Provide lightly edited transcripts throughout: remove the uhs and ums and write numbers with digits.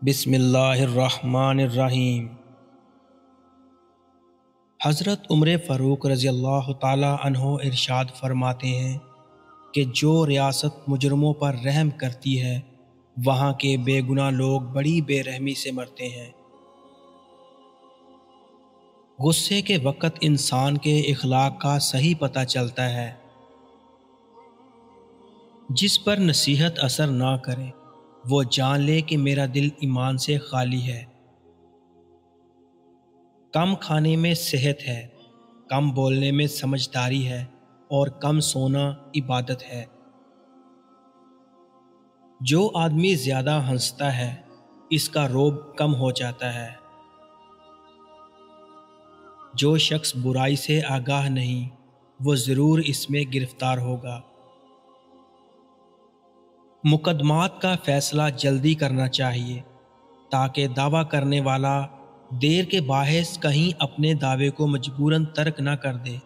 بسم اللہ الرحمن الرحیم۔ حضرت عمر فاروق رضی اللہ تعالی عنہ ارشاد فرماتے ہیں کہ جو ریاست مجرموں پر رحم کرتی ہے وہاں کے بے گناہ لوگ بڑی بے رحمی سے مرتے ہیں۔ غصے کے وقت انسان کے اخلاق کا صحیح پتہ چلتا ہے۔ جس پر نصیحت اثر نہ کرے وہ جان لے کہ میرا دل ایمان سے خالی ہے۔ کم کھانے میں صحت ہے، کم بولنے میں سمجھداری ہے اور کم سونا عبادت ہے۔ جو آدمی زیادہ ہنستا ہے اس کا رعب کم ہو جاتا ہے۔ جو شخص برائی سے آگاہ نہیں وہ ضرور اس میں گرفتار ہوگا۔ مقدمات کا فیصلہ جلدی کرنا چاہیے تاکہ دعویٰ کرنے والا دیر کے باعث کہیں اپنے دعوے کو مجبوراً ترک نہ کر دے۔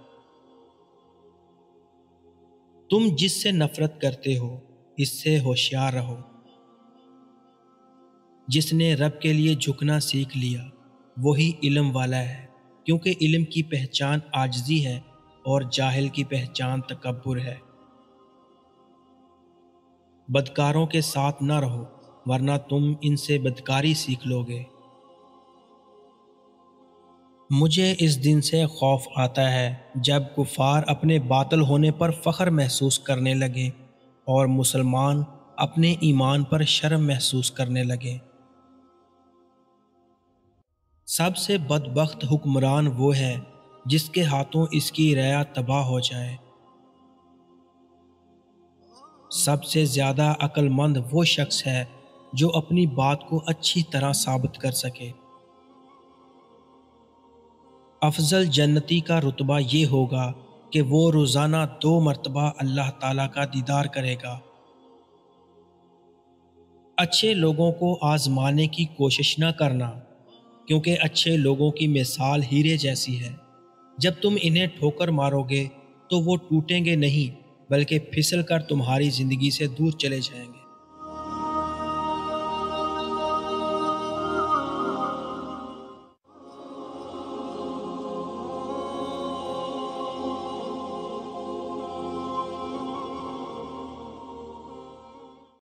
تم جس سے نفرت کرتے ہو اس سے ہوشیار رہو۔ جس نے رب کے لیے جھکنا سیکھ لیا وہی علم والا ہے، کیونکہ علم کی پہچان عاجزی ہے اور جاہل کی پہچان تکبر ہے۔ بدکاروں کے ساتھ نہ رہو ورنہ تم ان سے بدکاری سیکھ لو گے۔ مجھے اس دن سے خوف آتا ہے جب کفار اپنے باطل ہونے پر فخر محسوس کرنے لگیں اور مسلمان اپنے ایمان پر شرم محسوس کرنے لگیں۔ سب سے بدبخت حکمران وہ ہے جس کے ہاتھوں اس کی رعایا تباہ ہو جائے۔ سب سے زیادہ عقل مند وہ شخص ہے جو اپنی بات کو اچھی طرح ثابت کر سکے۔ افضل جنتی کا رتبہ یہ ہوگا کہ وہ روزانہ 2 مرتبہ اللہ تعالیٰ کا دیدار کرے گا۔ اچھے لوگوں کو آزمانے کی کوشش نہ کرنا، کیونکہ اچھے لوگوں کی مثال ہیرے جیسی ہے۔ جب تم انہیں ٹھوکر مارو گے تو وہ ٹوٹیں گے نہیں بلکہ پھسل کر تمہاری زندگی سے دور چلے جائیں گے۔